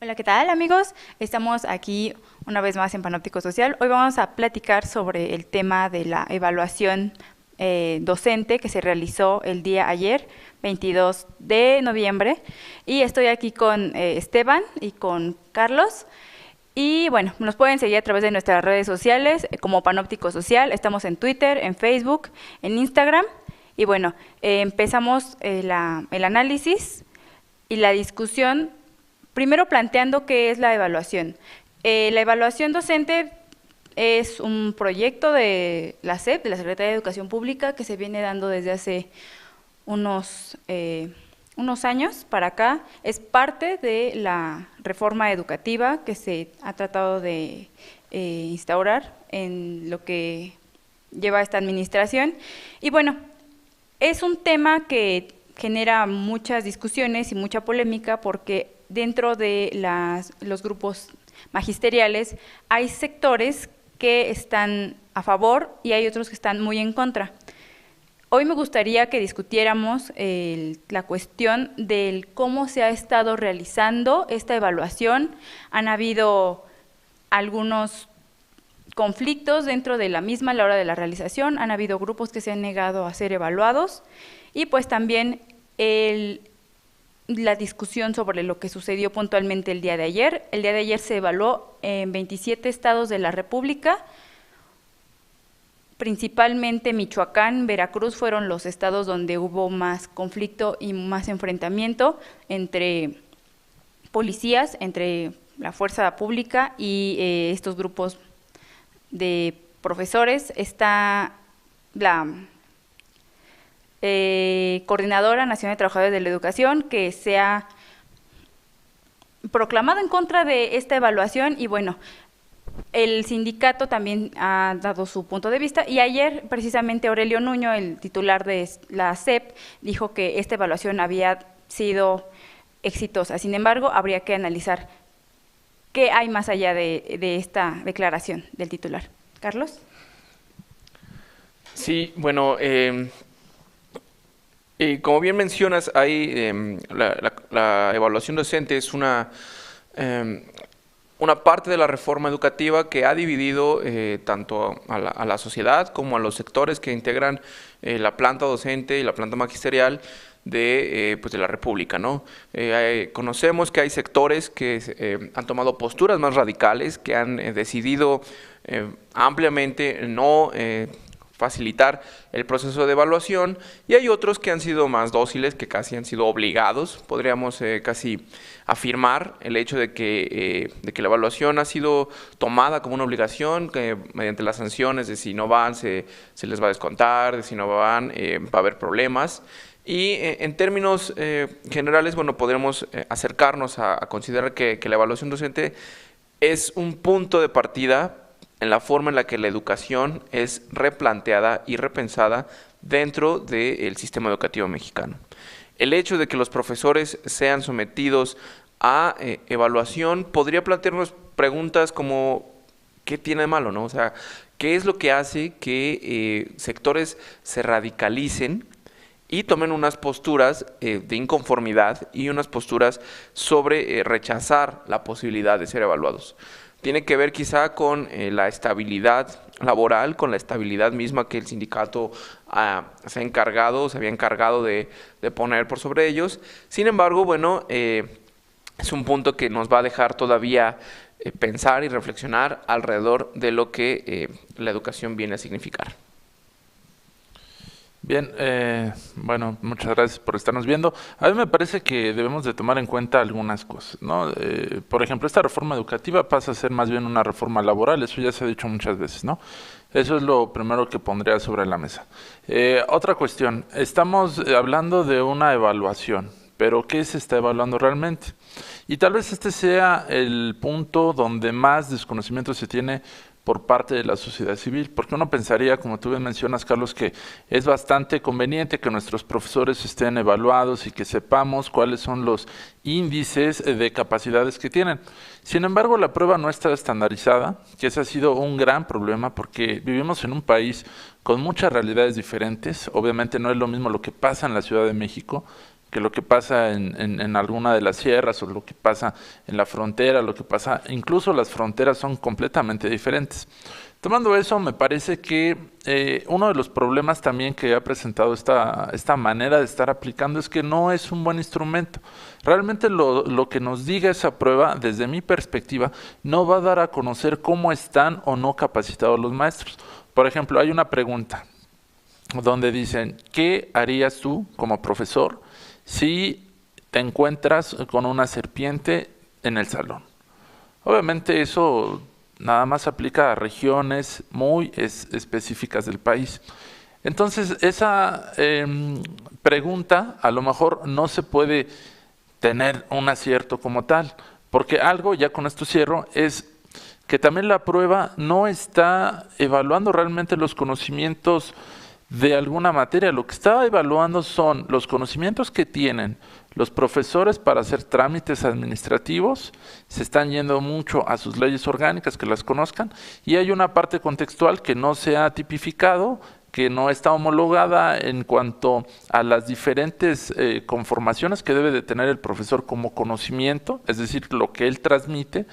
Hola, ¿qué tal, amigos? Estamos aquí una vez más en Panóptico Social. Hoy vamos a platicar sobre el tema de la evaluación docente que se realizó el día ayer, 22 de noviembre. Y estoy aquí con Esteban y con Carlos. Y bueno, nos pueden seguir a través de nuestras redes sociales como Panóptico Social. Estamos en Twitter, en Facebook, en Instagram. Y bueno, empezamos el análisis y la discusión, primero planteando qué es la evaluación. La evaluación docente es un proyecto de la SEP, de la Secretaría de Educación Pública, que se viene dando desde hace unos años para acá. Es parte de la reforma educativa que se ha tratado de instaurar en lo que lleva esta administración. Y bueno, es un tema que genera muchas discusiones y mucha polémica porque dentro de los grupos magisteriales hay sectores que están a favor y hay otros que están muy en contra. Hoy me gustaría que discutiéramos la cuestión del cómo se ha estado realizando esta evaluación. Han habido algunos conflictos dentro de la misma a la hora de la realización, han habido grupos que se han negado a ser evaluados y pues también la discusión sobre lo que sucedió puntualmente el día de ayer. El día de ayer se evaluó en 27 estados de la República, principalmente Michoacán, Veracruz fueron los estados donde hubo más conflicto y más enfrentamiento entre policías, entre la fuerza pública y estos grupos de profesores. Está la Coordinadora Nacional de Trabajadores de la Educación, que se ha proclamado en contra de esta evaluación y bueno, el sindicato también ha dado su punto de vista y ayer precisamente Aurelio Nuño, el titular de la SEP, dijo que esta evaluación había sido exitosa. Sin embargo, habría que analizar qué hay más allá de esta declaración del titular. Carlos. Sí, bueno, como bien mencionas, hay la evaluación docente es una parte de la reforma educativa que ha dividido tanto a la sociedad como a los sectores que integran la planta docente y la planta magisterial de la República, ¿no? Conocemos que hay sectores que han tomado posturas más radicales, que han decidido ampliamente no facilitar el proceso de evaluación, y hay otros que han sido más dóciles, que casi han sido obligados. Podríamos casi afirmar el hecho de que la evaluación ha sido tomada como una obligación, que mediante las sanciones de si no van se les va a descontar, de si no van va a haber problemas. Y en términos generales, bueno, podremos acercarnos a considerar que la evaluación docente es un punto de partida en la forma en la que la educación es replanteada y repensada dentro del sistema educativo mexicano. El hecho de que los profesores sean sometidos a evaluación podría plantearnos preguntas como ¿qué tiene de malo, no? O sea, ¿qué es lo que hace que sectores se radicalicen y tomen unas posturas de inconformidad y unas posturas sobre rechazar la posibilidad de ser evaluados? Tiene que ver quizá con la estabilidad laboral, con la estabilidad misma que el sindicato se había encargado de poner por sobre ellos. Sin embargo, bueno, es un punto que nos va a dejar todavía pensar y reflexionar alrededor de lo que la educación viene a significar. Bien, bueno, muchas gracias por estarnos viendo. A mí me parece que debemos de tomar en cuenta algunas cosas, ¿no? Por ejemplo, esta reforma educativa pasa a ser más bien una reforma laboral, eso ya se ha dicho muchas veces, ¿no? Eso es lo primero que pondría sobre la mesa. Otra cuestión, estamos hablando de una evaluación, pero ¿qué se está evaluando realmente? Y tal vez este sea el punto donde más desconocimiento se tiene por parte de la sociedad civil, porque uno pensaría, como tú bien mencionas, Carlos, que es bastante conveniente que nuestros profesores estén evaluados y que sepamos cuáles son los índices de capacidades que tienen. Sin embargo, la prueba no está estandarizada, que ese ha sido un gran problema porque vivimos en un país con muchas realidades diferentes. Obviamente no es lo mismo lo que pasa en la Ciudad de México que lo que pasa en alguna de las sierras o lo que pasa en la frontera, lo que pasa, incluso las fronteras son completamente diferentes. Tomando eso, me parece que uno de los problemas también que ha presentado esta manera de estar aplicando es que no es un buen instrumento. Realmente lo que nos diga esa prueba, desde mi perspectiva, no va a dar a conocer cómo están o no capacitados los maestros. Por ejemplo, hay una pregunta donde dicen, ¿qué harías tú como profesor si te encuentras con una serpiente en el salón? Obviamente eso nada más aplica a regiones muy específicas del país. Entonces, esa pregunta a lo mejor no se puede tener un acierto como tal, porque algo, ya con esto cierro, es que también la prueba no está evaluando realmente los conocimientos de alguna materia. Lo que está evaluando son los conocimientos que tienen los profesores para hacer trámites administrativos, se están yendo mucho a sus leyes orgánicas, que las conozcan, y hay una parte contextual que no se ha tipificado, que no está homologada en cuanto a las diferentes conformaciones que debe de tener el profesor como conocimiento, es decir, lo que él transmite,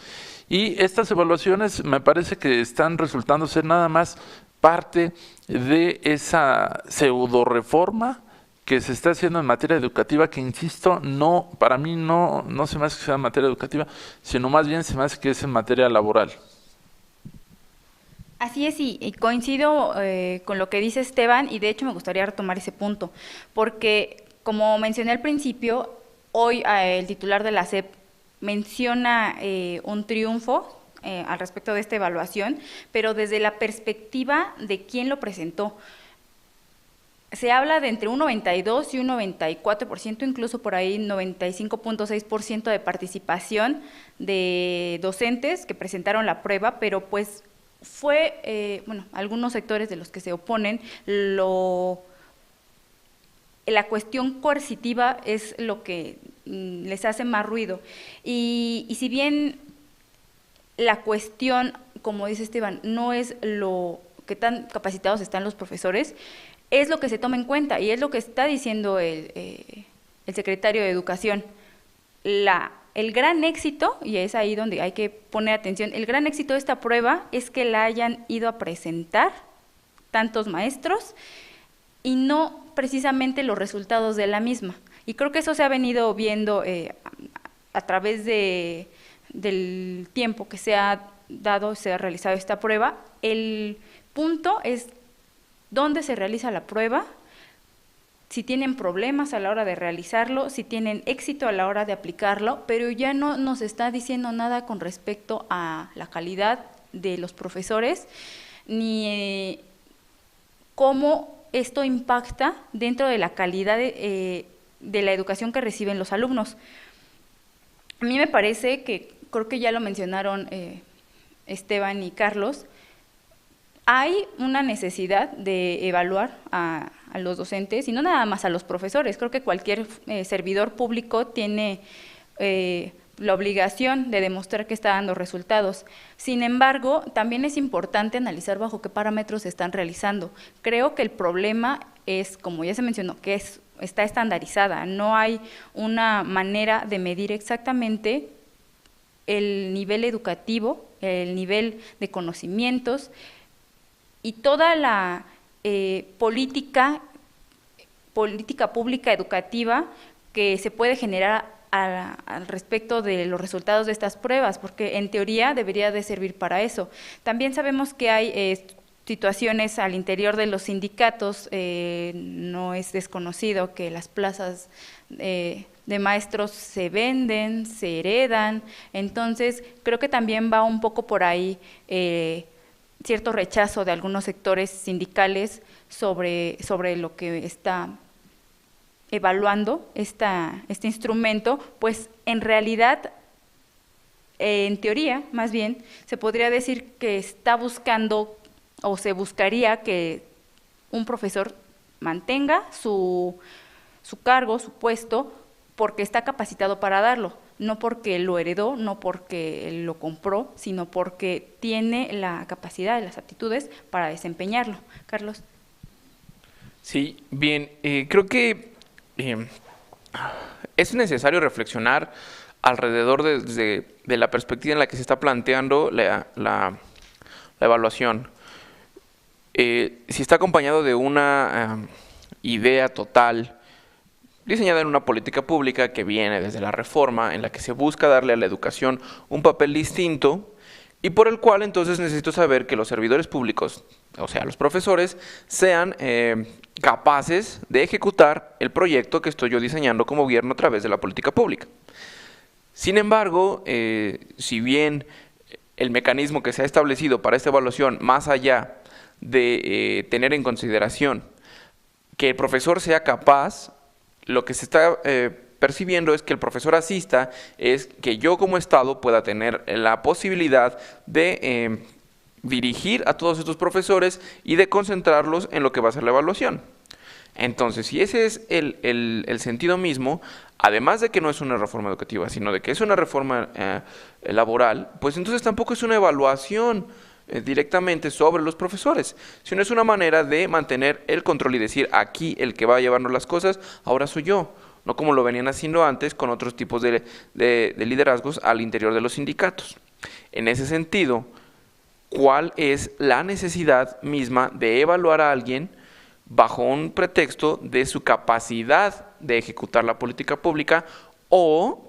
y estas evaluaciones me parece que están resultando ser nada más parte de esa pseudo reforma que se está haciendo en materia educativa, que insisto, no, para mí no se me hace que sea en materia educativa, sino más bien se me hace que es en materia laboral. Así es, y coincido con lo que dice Esteban, y de hecho me gustaría retomar ese punto, porque como mencioné al principio, hoy el titular de la SEP menciona un triunfo al respecto de esta evaluación, pero desde la perspectiva de quién lo presentó. Se habla de entre un 92 y un 94%, incluso por ahí 95.6% de participación de docentes que presentaron la prueba, pero pues fue, algunos sectores de los que se oponen, la cuestión coercitiva es lo que les hace más ruido. Y si bien la cuestión, como dice Esteban, no es lo que tan capacitados están los profesores, es lo que se toma en cuenta y es lo que está diciendo el secretario de Educación. El gran éxito, y es ahí donde hay que poner atención, el gran éxito de esta prueba es que la hayan ido a presentar tantos maestros y no precisamente los resultados de la misma. Y creo que eso se ha venido viendo a través del tiempo que se ha dado, se ha realizado esta prueba. El punto es dónde se realiza la prueba, si tienen problemas a la hora de realizarlo, si tienen éxito a la hora de aplicarlo, pero ya no nos está diciendo nada con respecto a la calidad de los profesores, ni cómo esto impacta dentro de la calidad de la educación que reciben los alumnos. A mí me parece que, creo que ya lo mencionaron Esteban y Carlos, hay una necesidad de evaluar a los docentes y no nada más a los profesores. Creo que cualquier servidor público tiene la obligación de demostrar que está dando resultados. Sin embargo, también es importante analizar bajo qué parámetros se están realizando. Creo que el problema es, como ya se mencionó, que está estandarizada. No hay una manera de medir exactamente el nivel educativo, el nivel de conocimientos, y toda la política pública educativa que se puede generar al respecto de los resultados de estas pruebas, porque en teoría debería de servir para eso. También sabemos que hay situaciones al interior de los sindicatos, no es desconocido que las plazas de maestros se venden, se heredan, entonces creo que también va un poco por ahí cierto rechazo de algunos sectores sindicales sobre lo que está evaluando este instrumento, pues en realidad, en teoría, más bien, se podría decir que está buscando o se buscaría que un profesor mantenga su cargo, su puesto, porque está capacitado para darlo, no porque lo heredó, no porque lo compró, sino porque tiene la capacidad y las aptitudes para desempeñarlo. Carlos. Sí, bien, creo que es necesario reflexionar alrededor de la perspectiva en la que se está planteando la evaluación. Si está acompañado de una idea total diseñada en una política pública que viene desde la reforma, en la que se busca darle a la educación un papel distinto y por el cual entonces necesito saber que los servidores públicos, o sea, los profesores, sean capaces de ejecutar el proyecto que estoy yo diseñando como gobierno a través de la política pública. Sin embargo, si bien el mecanismo que se ha establecido para esta evaluación, más allá de tener en consideración que el profesor sea capaz, lo que se está percibiendo es que el profesor asista, es que yo como Estado pueda tener la posibilidad de dirigir a todos estos profesores y de concentrarlos en lo que va a ser la evaluación. Entonces, si ese es el sentido mismo, además de que no es una reforma educativa, sino de que es una reforma laboral, pues entonces tampoco es una evaluación directamente sobre los profesores, sino es una manera de mantener el control y decir, aquí el que va a llevarnos las cosas, ahora soy yo, no como lo venían haciendo antes con otros tipos de liderazgos al interior de los sindicatos. En ese sentido, ¿cuál es la necesidad misma de evaluar a alguien bajo un pretexto de su capacidad de ejecutar la política pública o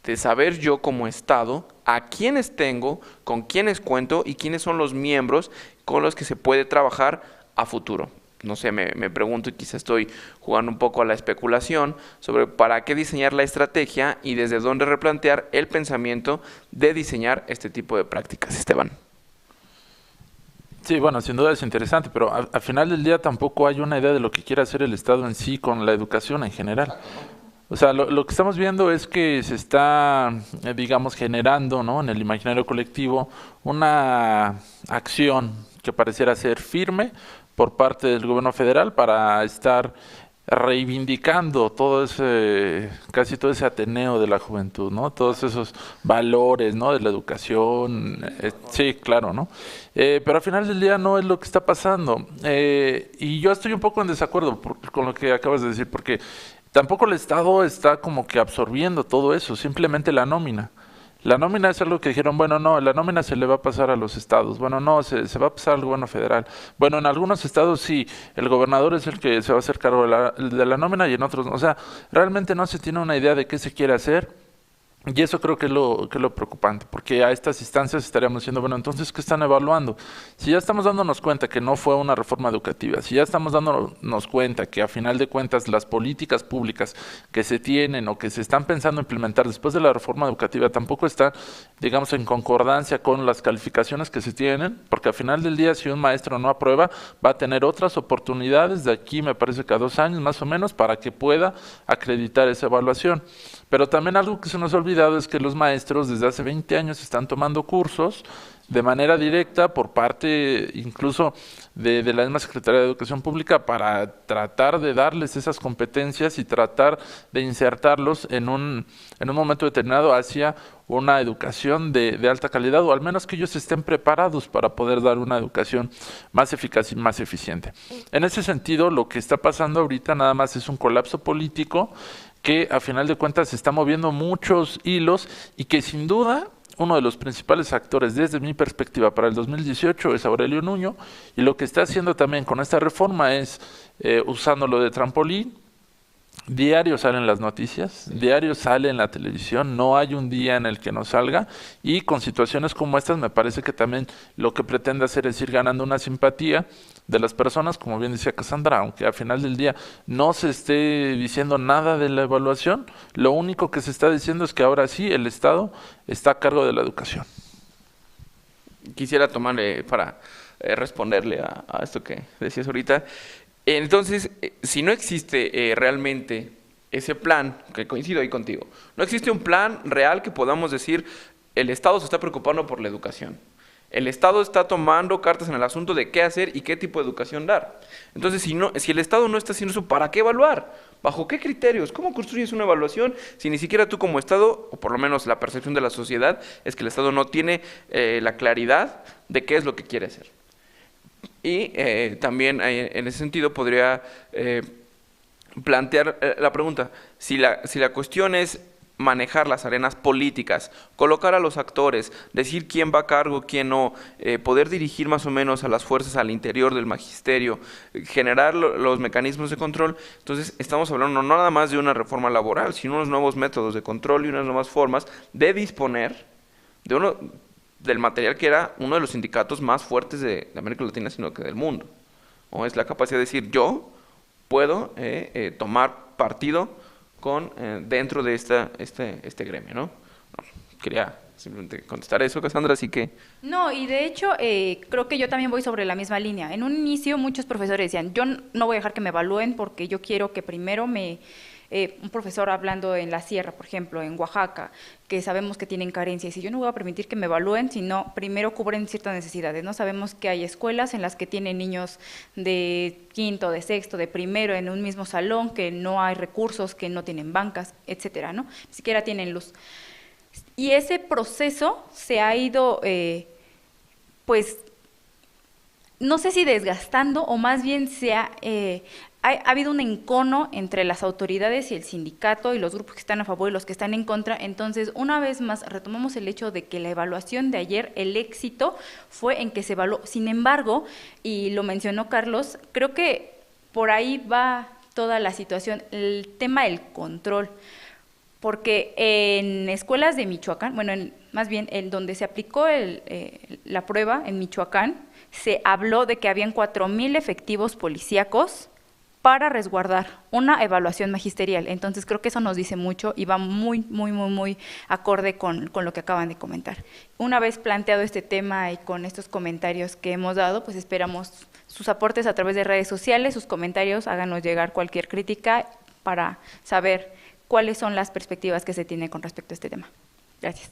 de saber yo como Estado a quiénes tengo, con quiénes cuento y quiénes son los miembros con los que se puede trabajar a futuro? No sé, me pregunto y quizá estoy jugando un poco a la especulación sobre para qué diseñar la estrategia y desde dónde replantear el pensamiento de diseñar este tipo de prácticas, Esteban. Sí, bueno, sin duda es interesante, pero al final del día tampoco hay una idea de lo que quiere hacer el Estado en sí con la educación en general. O sea, lo que estamos viendo es que se está, digamos, generando, ¿no?, en el imaginario colectivo una acción que pareciera ser firme por parte del gobierno federal para estar reivindicando todo ese, casi todo ese Ateneo de la juventud, ¿no? Todos esos valores, ¿no?, de la educación, sí, claro, ¿no? Pero al final del día no es lo que está pasando. Y yo estoy un poco en desacuerdo con lo que acabas de decir, porque tampoco el Estado está como que absorbiendo todo eso, simplemente la nómina. La nómina es algo que dijeron, bueno, no, la nómina se le va a pasar a los estados. Bueno, no, se va a pasar al gobierno federal. Bueno, en algunos estados sí, el gobernador es el que se va a hacer cargo de la nómina y en otros no. O sea, realmente no se tiene una idea de qué se quiere hacer. Y eso creo que es lo preocupante, porque a estas instancias estaríamos diciendo, bueno, entonces, ¿qué están evaluando? Si ya estamos dándonos cuenta que no fue una reforma educativa, si ya estamos dándonos cuenta que a final de cuentas las políticas públicas que se tienen o que se están pensando implementar después de la reforma educativa tampoco están, digamos, en concordancia con las calificaciones que se tienen, porque al final del día si un maestro no aprueba, va a tener otras oportunidades de aquí, me parece que a 2 años más o menos, para que pueda acreditar esa evaluación. Pero también algo que se nos ha olvidado es que los maestros desde hace 20 años están tomando cursos de manera directa por parte incluso de la misma Secretaría de Educación Pública para tratar de darles esas competencias y tratar de insertarlos en un momento determinado hacia una educación de alta calidad, o al menos que ellos estén preparados para poder dar una educación más eficaz y más eficiente. En ese sentido, lo que está pasando ahorita nada más es un colapso político que a final de cuentas se está moviendo muchos hilos y que sin duda uno de los principales actores desde mi perspectiva para el 2018 es Aurelio Nuño, y lo que está haciendo también con esta reforma es usándolo de trampolín. Diario salen las noticias, diario sale en la televisión, no hay un día en el que no salga, y con situaciones como estas me parece que también lo que pretende hacer es ir ganando una simpatía de las personas, como bien decía Cassandra, aunque al final del día no se esté diciendo nada de la evaluación, lo único que se está diciendo es que ahora sí el Estado está a cargo de la educación. Quisiera tomarle para responderle a esto que decías ahorita. Entonces, si no existe realmente ese plan, que coincido ahí contigo, no existe un plan real que podamos decir, el Estado se está preocupando por la educación. El Estado está tomando cartas en el asunto de qué hacer y qué tipo de educación dar. Entonces, si el Estado no está haciendo eso, ¿para qué evaluar? ¿Bajo qué criterios? ¿Cómo construyes una evaluación si ni siquiera tú como Estado, o por lo menos la percepción de la sociedad, es que el Estado no tiene la claridad de qué es lo que quiere hacer? Y también en ese sentido podría plantear la pregunta, Si la cuestión es manejar las arenas políticas, colocar a los actores, decir quién va a cargo, quién no, poder dirigir más o menos a las fuerzas al interior del magisterio, generar los mecanismos de control, entonces estamos hablando no nada más de una reforma laboral, sino unos nuevos métodos de control y unas nuevas formas de disponer del material que era uno de los sindicatos más fuertes de América Latina, sino que del mundo. ¿No? Es la capacidad de decir, yo puedo tomar partido dentro de este gremio, ¿no? Quería simplemente contestar eso, Cassandra, así que... No, y de hecho creo que yo también voy sobre la misma línea. En un inicio muchos profesores decían, yo no voy a dejar que me evalúen porque yo quiero que primero un profesor hablando en la sierra, por ejemplo, en Oaxaca, que sabemos que tienen carencias, y yo no voy a permitir que me evalúen, sino primero cubren ciertas necesidades, ¿no? Sabemos que hay escuelas en las que tienen niños de quinto, de sexto, de primero en un mismo salón, que no hay recursos, que no tienen bancas, etcétera, ¿no? Ni siquiera tienen luz. Y ese proceso se ha ido, pues, no sé si desgastando, o más bien ha habido un encono entre las autoridades y el sindicato y los grupos que están a favor y los que están en contra. Entonces, una vez más, retomamos el hecho de que la evaluación de ayer, el éxito fue en que se evaluó. Sin embargo, y lo mencionó Carlos, creo que por ahí va toda la situación, el tema del control. Porque en escuelas de Michoacán, bueno, más bien en donde se aplicó la prueba, en Michoacán, se habló de que habían 4,000 efectivos policíacos para resguardar una evaluación magisterial. Entonces creo que eso nos dice mucho y va muy, muy, muy, muy acorde con lo que acaban de comentar. Una vez planteado este tema y con estos comentarios que hemos dado, pues esperamos sus aportes a través de redes sociales, sus comentarios, háganos llegar cualquier crítica para saber cuáles son las perspectivas que se tienen con respecto a este tema. Gracias.